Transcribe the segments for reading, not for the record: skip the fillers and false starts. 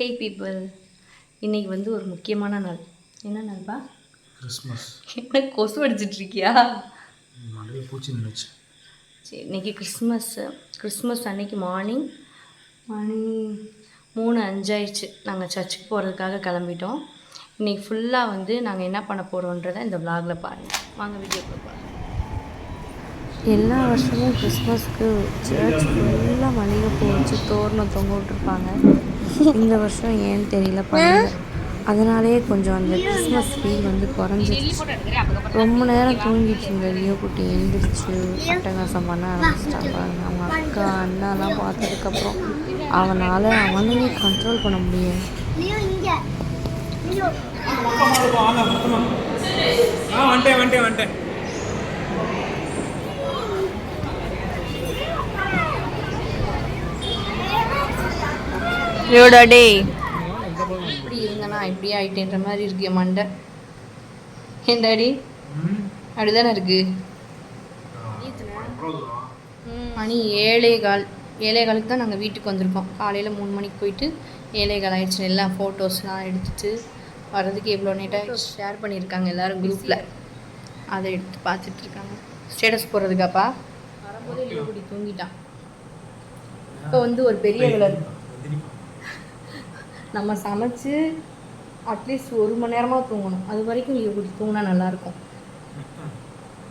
ஹே people, இன்றைக்கி வந்து ஒரு முக்கியமான நாள். என்ன நாள்ப்பா? கிறிஸ்மஸ். என்ன கொசு அடிச்சிட்ருக்கியா? நிறைய பூச்சி நின்றுச்சு. சரி, இன்றைக்கி கிறிஸ்மஸ் அன்னைக்கு மார்னிங் மணி 3:05 ஆயிடுச்சு. நாங்கள் சர்ச்சுக்கு போகிறதுக்காக கிளம்பிட்டோம். இன்றைக்கி ஃபுல்லாக வந்து நாங்கள் என்ன பண்ண போகிறோன்றதை இந்த விலாகில் பாருங்கள். வாங்க வீடியோ பார்க்கலாம். எல்லா வருஷமும் கிறிஸ்மஸ்க்கு சர்ச் ஃபுல்லாக மல்லிகைப்பூ வச்சு தோரணம் தொங்க விட்டுருப்பாங்க. இந்த வருஷம் ஏன்னு தெரியல பண்ணல. அதனாலே கொஞ்சம் அந்த கிறிஸ்மஸ் ஃபீல் வந்து குறைஞ்சிருச்சு. ரொம்ப நேரம் தூங்கிட்டு இருந்த லியோ குட்டி எழுந்திரிச்சு அட்டகாசம் பண்ண ஆரம்பிச்சிட்டாங்க. அவங்க அக்கா அண்ணாலாம் பார்த்ததுக்கப்புறம் அவனால் அவனையே கண்ட்ரோல் பண்ண முடியாது. டே இப்படி இருந்தனா இப்படி ஆயிட்டேன்ற மாதிரி இருக்கு என் மண்டை. ஏன் டாடி அப்படிதானே இருக்கு? மணி 7:15 தான் நாங்கள் வீட்டுக்கு வந்திருக்கோம். காலையில் 3 மணிக்கு போயிட்டு 7:15 ஆயிடுச்சு. எல்லாம் ஃபோட்டோஸ்லாம் எடுத்துகிட்டு வர்றதுக்கு எவ்வளோ நீட்டாக ஷேர் பண்ணியிருக்காங்க எல்லோரும் குரூப்பில். அதை எடுத்து பார்த்துட்ருக்காங்க. ஸ்டேட்டஸ் போடுறதுக்காப்பா வரும்போது இல்லை கூடி தூங்கிட்டான். இப்போ வந்து ஒரு பெரிய கலர் நம்ம சமைச்சு அட்லீஸ்ட் 1 மணி நேரமாக தூங்கணும். அது வரைக்கும் நீங்கள் இப்படி தூங்கினா நல்லாயிருக்கும்.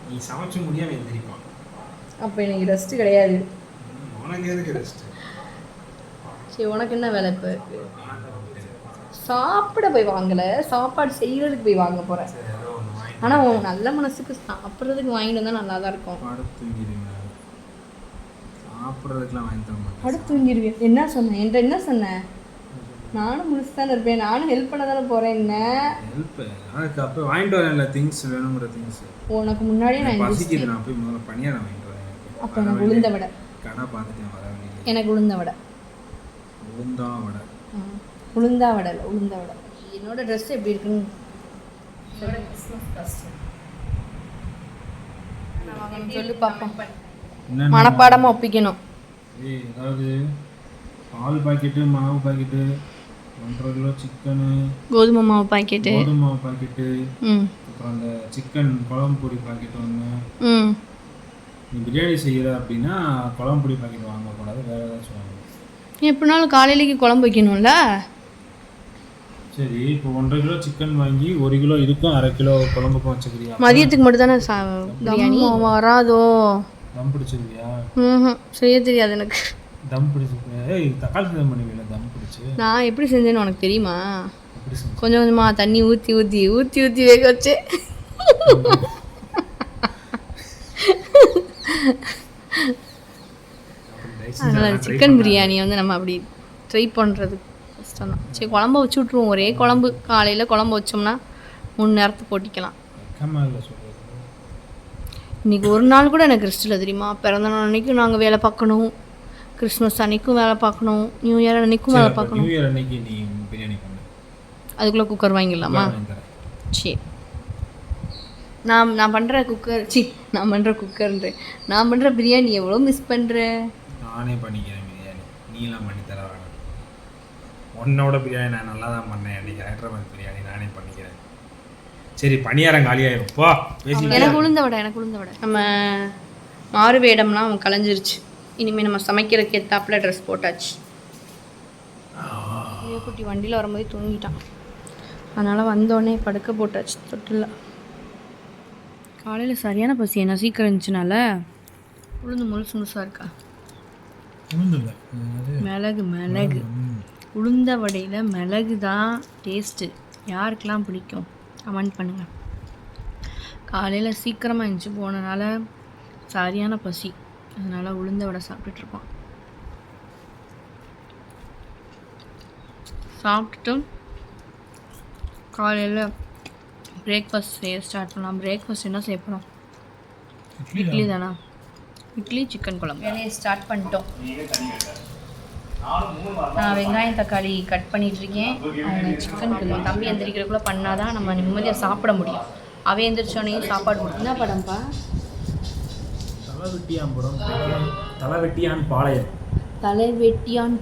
நீ சமைச்சு முடியாமல் எழுந்திரிப்பான். அப்போ எனக்கு ரெஸ்ட்டு கிடையாது. உனக்கு எதுக்கு ரெஸ்ட்டு? சரி, உனக்கு என்ன வேலை இப்போ? சாப்பிட போய் வாங்கலை, சாப்பாடு செய்கிறதுக்கு போய் வாங்க போகிறேன். ஆனால் உன் நல்ல மனசுக்கு சாப்பிட்றதுக்கு வாங்கிட்டு வந்தால் நல்லா தான் இருக்கும். சாப்பிட்றதுக்குலாம் வாங்கி தர மாட்டேன். அடுத்து தூங்கிடுவேன். என்ன சொன்னேன்? என்கிட்ட என்ன சொன்னேன்? நானும் முடிச்சு தானே இருப்பேன். நானும் ஹெல்ப் பண்ண தானே போகிறேன். என்ன ஹெல்ப்? அதுக்கு அப்போ வாங்கிட்டு வரேன்ல திங்ஸ், வேணுங்கிற திங்ஸ். உனக்கு முன்னாடியே நான் பசிக்குது, நான் போய் முதல்ல பணியாரம் வாங்கிட்டு வரேன். அப்போ எனக்கு உளுந்த வடை. கடை பார்த்துட்டேன் வர வேண்டிய. எனக்கு உளுந்த வடை. உளுந்தா வடை? உளுந்தா வடை இல்லை, உளுந்த வடை. என்னோட ட்ரெஸ் எப்படி இருக்குன்னு சொல்லி பார்ப்போம். மனப்பாடமாக ஒப்பிக்கணும். ஏதாவது பால் பாக்கெட்டு, மாவு பாக்கெட்டு, 1.5 கிலோ சிக்கனு, கோதுமை மாவு பாக்கெட்டு, அப்புறம் அந்த சிக்கன் குழம்பு பொடி பாக்கெட் ஒன்று. நீ பிரியாணி செய்கிற அப்படின்னா குழம்பு பொடி பாக்கெட் வாங்கக்கூடாது, வேறு ஏதாச்சும் வாங்கணும். எப்படினாலும் காலையிலேக்கு குழம்பு வைக்கணும்ல. சரி, இப்போ 1.5 கிலோ சிக்கன் வாங்கி 1 கிலோ இதுக்கும் 1/2 கிலோ குழம்புக்கும் வச்சுக்கிறியா? மதியத்துக்கு மட்டும் தானே பிரியாணி வராதோ? தம் பிடிச்சிருக்கியா? செய்ய தெரியாது எனக்கு. தம் பிடிச்சிருக்கியா? தக்காளி சாதம் பண்ணுவீங்களா தம் பிடிச்சி? நான் எப்படி செஞ்சேன்னு உனக்கு தெரியுமா? கொஞ்சம் கொஞ்சமாக தண்ணி ஊற்றி ஊற்றி ஊற்றி ஊற்றி வேக வச்சு அதனால் சிக்கன் பிரியாணியை வந்து நம்ம அப்படி ட்ரை பண்ணுறது கஷ்டம் தான். சரி, குழம்ப வச்சு விட்ருவோம். ஒரே குழம்பு. காலையில் குழம்பு வச்சோம்னா 3 நேரத்துக்கு போட்டிக்கலாம். இன்றைக்கி ஒரு நாள் கூட எனக்கு ரெஸ்ட் இல்லை தெரியுமா? பிறந்த நாள் அன்றைக்கும் நாங்கள் வேலை பார்க்கணும், கிறிஸ்மஸ் அன்றைக்கும் வேலை பார்க்கணும், நியூ இயர் அன்றைக்கும் வேலை பார்க்கணும். நியூ இயர் அன்றைக்கி நீ பிரியாணி பண்ணு. அதுக்குள்ளே குக்கர் வாங்கிடலாமா? சரி, நான் பண்ணுற குக்கர் நான் பண்ணுற குக்கர்ன்றேன். நான் பண்ணுற பிரியாணி எவ்வளோ மிஸ் பண்ணுறேன். நானே பண்ணிக்கிறேன் பிரியாணி, நீலாம் பண்ணி தர வேணாம். உன்னோட பிரியாணி நான் நல்லா தான் பண்ணேன். அன்றைக்கி ஹைதராபாத் பிரியாணி நானே பண்ணிக்கிறேன். சரி, பணியாரம் காலியாயிரும் போ. எனக்கு உளுந்த வடை. நம்ம மாறு வேடம்லாம் அவன் கலைஞ்சிருச்சு. இனிமேல் நம்ம சமைக்கிறதுக்கு ஏத்தாப்புல ட்ரெஸ் போட்டாச்சு. குட்டி வண்டியில் வரும்போது தூங்கிட்டான். அதனால் வந்தோடனே படுக்க போட்டாச்சு தொட்டில். காலையில் சரியான பசி. என்ன சீக்கிரம் இருந்துச்சுனால உளுந்து முழுசாக இருக்கா? மிளகு உளுந்த வடையில் மிளகு தான் டேஸ்ட்டு. யாருக்கெல்லாம் பிடிக்கும் கமெண்ட் பண்ணுங்கள். காலையில் சீக்கிரமாக எழுந்துச்சி போனனால சரியான பசி. அதனால் உளுந்த வடை சாப்பிட்டுட்ருக்கோம். சாப்பிட்டுட்டு காலையில் பிரேக்ஃபாஸ்ட் செய்ய ஸ்டார்ட் பண்ணலாம். பிரேக்ஃபாஸ்ட் என்ன செய்ய போகிறோம்? இட்லி தானா? இட்லி சிக்கன் குழம்பு. வேலையை ஸ்டார்ட் பண்ணிட்டோம். நான் வெங்காயம் தக்காளி கட் பண்ணிகிட்ருக்கேன். அவங்க சிக்கனுக்கு தம்பி எந்திரிக்கிறதுக்குள்ளே பண்ணால் தான் நம்ம நிம்மதியாக சாப்பிட முடியும். அவன் எந்திரிச்சோடனையும் சாப்பாடு கொடுத்து. என்ன படம்ப்பா? தலைவெட்டியான்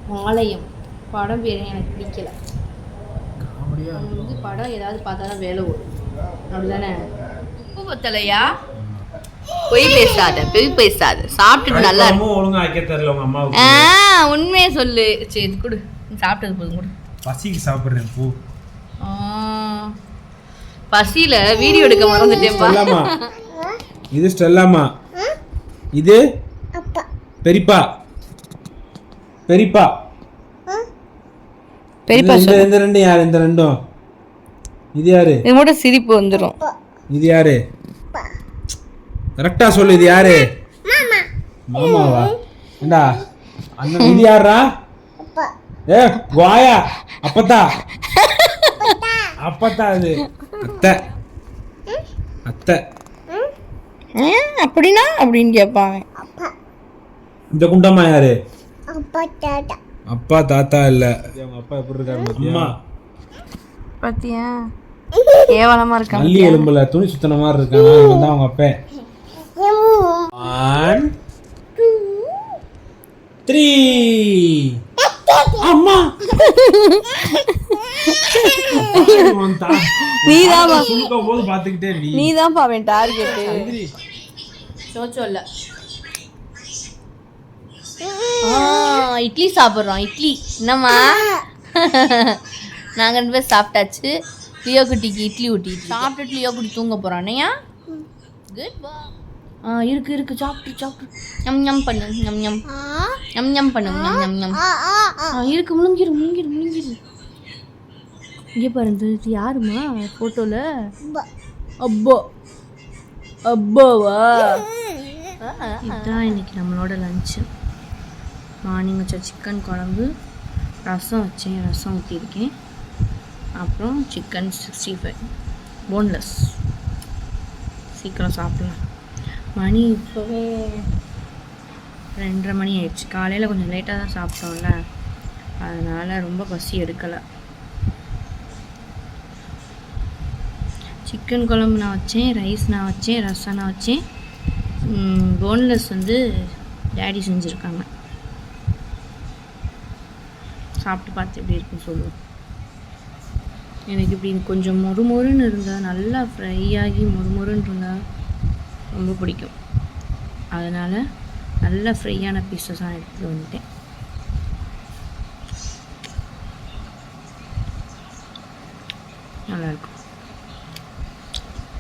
பாளையம். படம் பேர் எனக்கு பிடிக்கல. காமெடியாக அவங்க வந்து படம் ஏதாவது பார்த்தா தான் வேலை ஓடும், அப்படிதானே? உப்பு பத்தலையா? பொய் பேசாத சாப்பிட்டுட்டு நல்லா இருக்கும். ஒழுங்கா ஆக்க தெரியல உங்க அம்மாவுக்கு. உண்மையை சொல்லு. சரி கொடு, சாப்பிட்டது போதும் கொடு. பசிக்கு சாப்பிட்றேன் பூ. பசியில வீடியோ எடுக்க மறந்துட்டேன்ப்பா. இது ஸ்டெல்லாமா, இது பெரியப்பா. பெரியப்பா இந்த ரெண்டு யாரு? இந்த ரெண்டும் இது யாரு? இது மட்டும் சிரிப்பு வந்துடும். இது யாரு? கரெக்டா சொல்லு. இது யாரு? மாமாவா? ஏண்டா அண்ணன். இது யாரா? ஏ வாயா. அப்பத்தா இது அத்தை. அத்தை அப்படின்னா அப்படின்னு கேட்பாங்க. இந்த குண்டம்மா யாரு? அப்பா தாத்தா இல்ல. அவங்க அப்பா எப்படி இருக்காரு? அம்மா பாத்தியா, கேவலமா இருக்காங்க. நல்லி எலும்புல துணி சுத்தன மாதிரி இருக்காங்க. இவன் தான் அவங்க அப்பா. 1 2 3. அம்மா நீதான் சுல்க போது பாத்துக்கிட்டே நீ. நீதான் அவன் டார்கெட். சோச்சோ இல்ல. இட்லி சாப்பிட்றோம். இட்லி என்னம்மா? நாங்கள் 2 பேர் சாப்பிட்டாச்சு. லியோ குட்டிக்கு இட்லி ஊட்டி சாப்பிட்டுட்டு லியோ குட்டி தூங்க போகிறான். என்னையா? குட் பா. இருக்கு சாப்பிட்டு ஞம் ஞம் பண்ணு. ஞம் ஞம் ஞம் ஞம் பண்ணு. ஞம் ஞம் ஞம். இருக்கு. முழுங்கிரு. இங்கே பாருங்க, இது யாருமா ஃபோட்டோவில்? அப்பாவா? இதுதான் இன்னைக்கு நம்மளோட லஞ்சு. மார்னிங் வச்ச சிக்கன் குழம்பு, ரசம் வச்சேன், ரசம் ஊற்றிருக்கேன். அப்புறம் சிக்கன் 65 போன்லெஸ். சீக்கிரம் சாப்பிடலாம். மணி இப்போவே 2:30 மணி ஆயிடுச்சு. காலையில் கொஞ்சம் லேட்டாக தான் சாப்பிட்டோம்ல, அதனால் ரொம்ப பசி எடுக்கலை. சிக்கன் குழம்பு நான் வச்சேன், ரைஸ் நான் வச்சேன், ரசம் நான் வச்சேன். போன்லெஸ் வந்து டேடி செஞ்சுருக்காங்க. சாப்பிட்டு பார்த்து எப்படி இருக்குன்னு சொல்லுவோம். எனக்கு இப்படி கொஞ்சம் மொறுமொறுன்னு இருந்தால், நல்லா ஃப்ரை ஆகி மொறுமொறுன்னு இருந்தால் ரொம்ப பிடிக்கும். அதனால் நல்லா ஃப்ரையான பீஸஸாக எடுத்துகிட்டு வந்துட்டேன். நல்லாயிருக்கும்.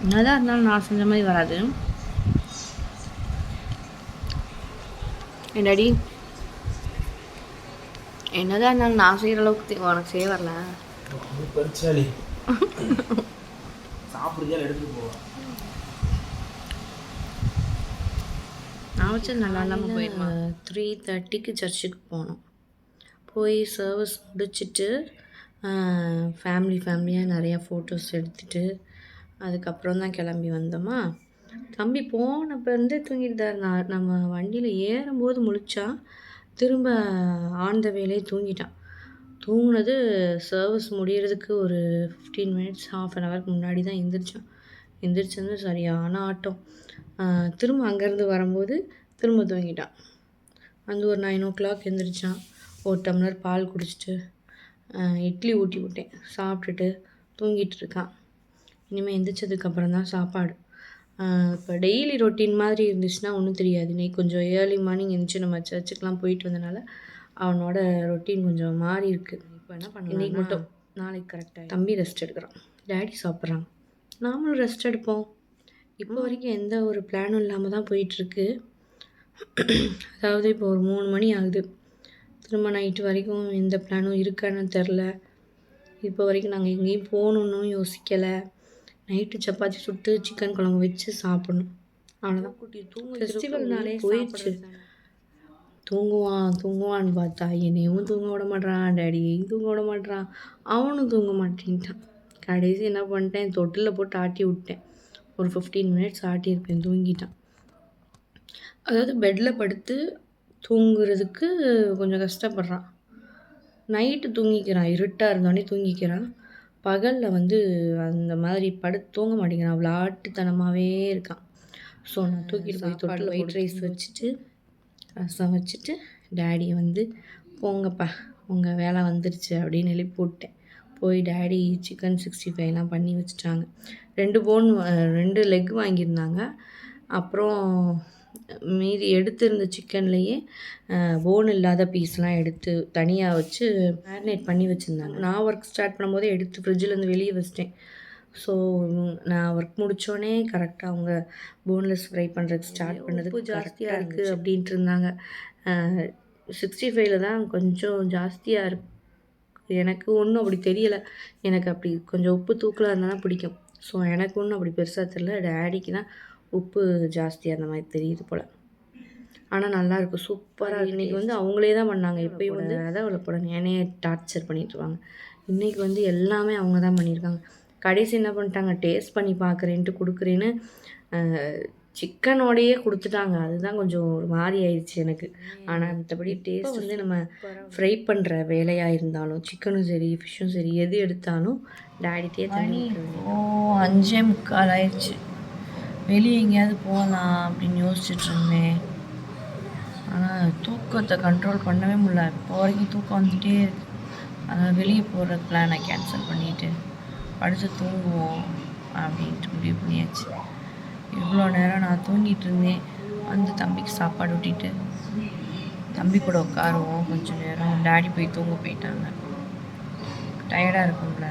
என்னதான் இருந்தாலும் நான் செஞ்ச மாதிரி வராது. என்னடி, என்னதான் இருந்தாலும் நான் செய்கிற அளவுக்கு உனக்கு செய்ய வரல. நான் வச்சது நல்லா இல்லாமல் போயிடுமா. 3:30க்கு சர்ச்சுக்கு போனோம். போய் சர்வீஸ் முடிச்சுட்டு ஃபேமிலியாக நிறையா ஃபோட்டோஸ் எடுத்துகிட்டு அதுக்கப்புறம் தான் கிளம்பி வந்தோமா. தம்பி போனப்போருந்து தூங்கிட்டு தான் இருந்தான். நம்ம வண்டியில் ஏறும்போது முழிச்சா, திரும்ப ஆன் த வேலே தூங்கிட்டான். தூங்கினது சர்வீஸ் முடிகிறதுக்கு ஒரு 15 மினிட்ஸ், ½ அன் ஹவருக்கு முன்னாடி தான் எந்திரிச்சான். எந்திரிச்சது சரியான ஆட்டம். திரும்ப அங்கேருந்து வரும்போது திரும்ப தூங்கிட்டான். அந்த ஒரு 9 o'clock எந்திரிச்சான். ஒரு டம்ளர் பால் குடிச்சிட்டு இட்லி ஊட்டி விட்டேன். சாப்பிட்டுட்டு தூங்கிட்டு இருக்கான். இனிமேல் எந்திரிச்சதுக்கப்புறம் தான் சாப்பாடு. இப்போ டெய்லி ரொட்டீன் மாதிரி இருந்துச்சுன்னா ஒன்றும் தெரியாது. இன்னைக்கு கொஞ்சம் ஏர்லி மார்னிங் எழுந்திரிச்சு நம்ம சர்ச்சுக்கெலாம் போயிட்டு வந்தனால அவனோட ரொட்டீன் கொஞ்சம் மாறி இருக்குது. இப்போ என்ன பண்ண, இன்றைக்கி மட்டும், நாளைக்கு கரெக்டாக. தம்பி ரெஸ்ட் எடுக்கிறான், டேடி சாப்பிட்றான், நாமளும் ரெஸ்ட் எடுப்போம். இப்போ வரைக்கும் எந்த ஒரு பிளானும் இல்லாமல் தான் போயிட்டுருக்கு. அதாவது இப்போ ஒரு 3 மணி ஆகுது. திரும்ப நைட்டு வரைக்கும் எந்த பிளானும் இருக்கான்னு தெரில. இப்போ வரைக்கும் நாங்கள் எங்கேயும் போகணுன்னு யோசிக்கலை. நைட்டு சப்பாத்தி சுட்டு சிக்கன் குழம்பு வச்சு சாப்பிடணும், அவ்வளோதான். குட்டி ஃபெஸ்டிவல்னாலே போயிடுச்சு. தூங்குவான்னு பார்த்தா என்னையும் தூங்க விட மாட்றான், டேடியையும் தூங்க விட மாட்றான், அவனும் தூங்க மாட்டேன்ட்டான். கடைசி என்ன பண்ணிட்டேன், தொட்டிலில் போட்டு ஆட்டி விட்டேன். ஒரு 15 மினிட்ஸ் ஆட்டியிருப்பேன், தூங்கிட்டான். அதாவது பெட்டில் படுத்து தூங்குறதுக்கு கொஞ்சம் கஷ்டப்படுறான். நைட்டு தூங்கிக்கிறான், இருட்டாக இருந்தோடனே தூங்கிக்கிறான். பகலில் வந்து அந்த மாதிரி படுத்து தூங்க மாட்டேங்கிறான், விளாட்டுத்தனமாகவே இருக்கான். ஸோ நான் தூக்கிட்டு போய் தொட்டில் ஒயிட் ரைஸ் வச்சுட்டு ரசம் வச்சுட்டு டேடியை வந்து போங்கப்பா உங்கள் வேலை வந்துருச்சு அப்படின்னு எழுப்பி போட்டேன். போய் டேடி சிக்கன் 65லாம் பண்ணி வச்சுட்டாங்க. 2 லெக் வாங்கியிருந்தாங்க. அப்புறம் மீதி எடுத்திருந்த சிக்கன்லேயே போன் இல்லாத பீஸ்லாம் எடுத்து தனியாக வச்சு மேரினேட் பண்ணி வச்சுருந்தாங்க. நான் ஒர்க் ஸ்டார்ட் பண்ணும்போதே எடுத்து ஃப்ரிட்ஜிலேருந்து வெளியே வச்சிட்டேன். ஸோ நான் ஒர்க் முடித்தோடனே கரெக்டாக அவங்க போன்லெஸ் ஃப்ரை பண்ணுறதுக்கு ஸ்டார்ட் பண்ணதுக்கு ஜாஸ்தியாக இருக்குது அப்படின்ட்டு இருந்தாங்க. 65ல் தான் கொஞ்சம் ஜாஸ்தியாக இருக்குது. எனக்கு ஒன்றும் அப்படி தெரியலை. எனக்கு அப்படி கொஞ்சம் உப்பு தூக்கலாக இருந்தால் தான் பிடிக்கும். ஸோ எனக்கு ஒன்றும் அப்படி பெருசாக தெரியல. டேடிக்கு தான் உப்பு ஜாஸ்தியாக அந்த மாதிரி தெரியுது போல். ஆனால் நல்லாயிருக்கும், சூப்பராக. இன்றைக்கி வந்து அவங்களே தான் பண்ணாங்க. எப்போயும் வந்து அதை போட என்னையே டார்ச்சர் பண்ணிட்டுருவாங்க. இன்றைக்கி வந்து எல்லாமே அவங்க தான் பண்ணியிருக்காங்க. கடைசி என்ன பண்ணிட்டாங்க, டேஸ்ட் பண்ணி பார்க்குறேன்ட்டு கொடுக்குறேன்னு சிக்கனோடையே கொடுத்துட்டாங்க. அதுதான் கொஞ்சம் ஒரு மாதிரி ஆயிடுச்சு எனக்கு. ஆனால் மற்றபடி டேஸ்ட் வந்து நம்ம ஃப்ரை பண்ணுற வேலையாக இருந்தாலும் சிக்கனும் சரி ஃபிஷ்ஷும் சரி எது எடுத்தாலும் டேடிட்டே தண்ணி. 5:45 ஆயிடுச்சு. வெளியே எங்கேயாவது போகலாம் அப்படின்னு யோசிச்சுட்டு இருந்தேன். ஆனால் தூக்கத்தை கண்ட்ரோல் பண்ணவே முடியல. இப்போ வரைக்கும் தூக்கம் வந்துகிட்டே இருக்கு. அதனால் வெளியே போகிற பிளானை கேன்சல் பண்ணிவிட்டு படுத்து தூங்குவோம் அப்படின்ட்டு முடிவு பண்ணியாச்சு. இவ்வளோ நேரம் நான் தூங்கிட்டு இருந்தேன். வந்து தம்பிக்கு சாப்பாடு ஊட்டிட்டு தம்பி கூட உட்காருவோம் கொஞ்சம் நேரம். டேடி போய் தூங்க போயிட்டாங்க. டயர்டாக இருக்கும்ல,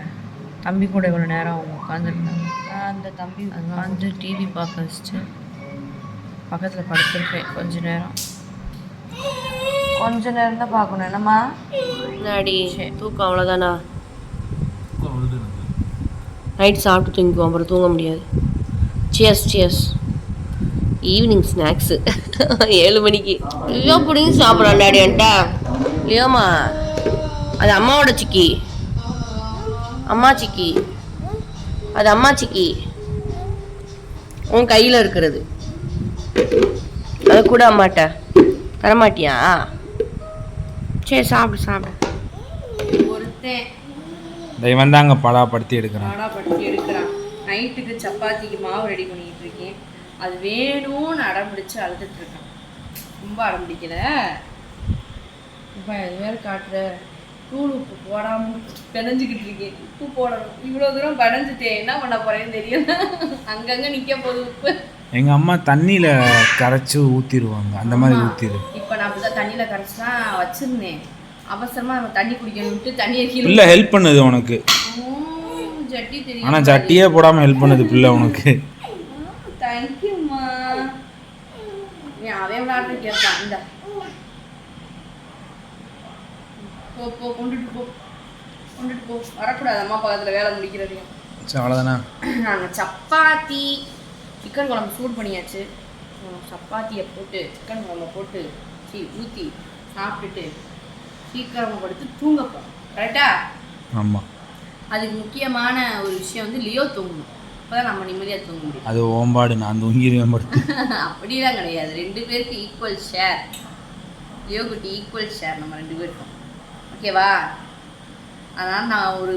தம்பி கூட இவ்வளோ நேரம் அவங்க உட்காந்துருந்தாங்க. அந்த தம்பி உட்காந்து டிவி பார்க்க வச்சுட்டு பக்கத்தில் படுத்துருப்பேன் கொஞ்ச நேரம் தான் பார்க்கணும். என்னம்மா முன்னாடி தூக்கம் அவ்வளோதானா? நைட் சாப்பிட்டு தூங்கிக்குவோம், அப்புறம் தூங்க முடியாது. சியர்ஸ் ஈவினிங் ஸ்நாக்ஸு 7 மணிக்கு லியோ பிடிங்கி சாப்பிட்றான் டேடியன்ட்டா. லியோமா அது அம்மாவோட சிக்கி, அம்மா சிக்கி, அது அம்மா சிக்கி உன் கையில் இருக்கிறது. அதை கூட அம்மாட்ட தரமாட்டியா? சரி சாப்பிடு. ஒருத்தன் வந்தாங்க படாப்படுத்தி எடுக்கிறான். நைட்டுக்கு சப்பாத்திக்கு மாவு ரெடி பண்ணிக்கிட்டு இருக்கேன். அது வேணும்னு அடம் பிடிச்சி அழுதுட்டு இருக்கான். ரொம்ப அடம் பிடிக்கல. இப்போ அது வேறு காட்டுற தூள் உப்பு போடாமல் பிணைஞ்சிக்கிட்டு இருக்கேன். உப்பு போடணும். இவ்வளோ தூரம் பிணைஞ்சிட்டேன், என்ன பண்ண போகிறேன்னு தெரியல. அங்கங்கே நிற்க போகுது உப்பு. எங்கள் அம்மா தண்ணியில் கரைச்சி ஊற்றிடுவாங்க, அந்த மாதிரி ஊற்றிடு. இப்போ நான் அப்படி தான் தண்ணியில் கரைச்சி தான் வச்சுருந்தேன். அவசரமாக நம்ம தண்ணி குடிக்கணும்ட்டு தண்ணியை கீழே இல்லை ஹெல்ப் பண்ணுது உனக்கு. ஜட்டி தெரியும், ஆனால் ஜட்டியே போடாமல் ஹெல்ப் பண்ணுது பிள்ளை உனக்கு. தேங்க்யூம்மா. நீ அவன் விளையாடுற கேட்பான். இந்த போ கொண்டுட்டு போ. வரக்கூடாது அம்மா பக்கத்தில் வேலை முடிக்கிறதையும். சரி அவ்வளோதானா? நாங்கள் சப்பாத்தி சிக்கன் குழம்பு சூடு பண்ணியாச்சு. சப்பாத்தியை போட்டு சிக்கன் குழம்பை போட்டு ஊற்றி சாப்பிட்டுட்டு சீக்கிரமாக படுத்து தூங்கப்போம். கரெக்டா? ஆமாம். அதுக்கு முக்கியமான ஒரு விஷயம் வந்து லியோ தூங்கணும். அப்போ தான் நம்ம நிம்மதியாக தூங்க முடியும். அது ஓம்பாடு, நான் தூங்கிடுவேன் படுத்து. அப்படிலாம் கிடையாது. 2 பேருக்கு ஈக்குவல் ஷேர். லியோ குட்டி ஈக்குவல் ஷேர் நம்ம 2 பேருக்கும். ஓகேவா? அதனால் நான் ஒரு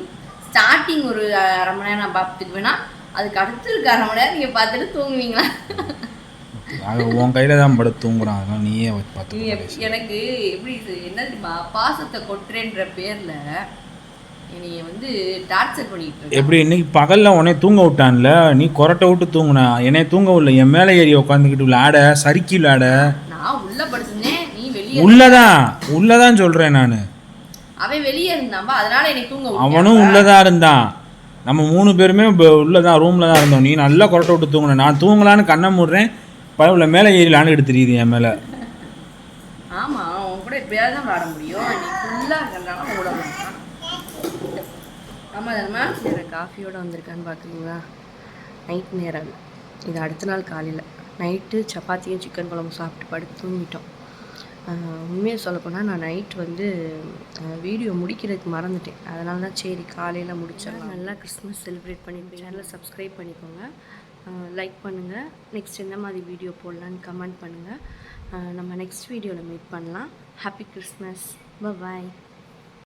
ஸ்டார்டிங் ஒரு 1/2 மணி நேரம் நான் பார்த்துக்குவேன்னா அதுக்கு அடுத்து இருக்க 1/2 மணி நேரம் நீங்கள் பார்த்துட்டு தூங்குவீங்களா? அது உன் கையில் தான் படுத்து தூங்குறான். அதெல்லாம் நீயே பார்த்து. எனக்கு எப்படி என்ன தெரியுமா, பாசத்தை கொட்டுறேன்ற பேரில் என்னைய வந்து டார்ச்சர் பண்ணிட்டு இருக்க. எப்படி இன்னைக்கு பகலில் உடனே தூங்க விட்டான்ல, நீ கொரட்டை விட்டு தூங்குன, என்னைய தூங்க விடல. என் மேலே ஏறி உட்காந்துக்கிட்டு விளையாட, சறுக்கி விளையாட. நான் உள்ள படுத்துனேன், நீ வெளியே. உள்ளதான் சொல்கிறேன் நான். அவன் வெளியே இருந்தான்பா, அதனால என்னை தூங்க விட்டான். அவனும் உள்ளதான் இருந்தான். நம்ம 3 பேருமே உள்ளதான் ரூமில் தான் இருந்தோம். நீ நல்லா கொரட்டை விட்டு தூங்குன. நான் தூங்கலான்னு கண்ணை மூடுறேன், பரவாயில்ல மேலே ஏறி விளையாண்டு தெரியுது என் மேலே. ஆமாம், அவன் கூட எப்படியாவது தான் விளையாட முடியும். நீ ஃபுல்லாக இருக்கிறனால விட மாட்டான். ஆமாம் தானம்மா? சரி, காஃபியோடு வந்திருக்கான்னு பார்க்குறீங்களா? நைட் நேரம் இது. அடுத்த நாள் காலையில் நைட்டு சப்பாத்தியும் சிக்கன் குழம்பு சாப்பிட்டு படுத்து தூங்கிட்டோம். உண்மையாக சொல்லப்போனால் நான் நைட் வந்து வீடியோ முடிக்கிறதுக்கு மறந்துட்டேன். அதனால தான் சரி காலையில் முடிச்சிடலாம். நல்லா கிறிஸ்மஸ் செலிப்ரேட் பண்ணிட்டு சேனலை சப்ஸ்கிரைப் பண்ணிக்கோங்க, லைக் பண்ணுங்கள். நெக்ஸ்ட் என்ன மாதிரி வீடியோ போடலான்னு கமெண்ட் பண்ணுங்கள். நம்ம நெக்ஸ்ட் வீடியோவில் மீட் பண்ணலாம். Happy Christmas. பாய்.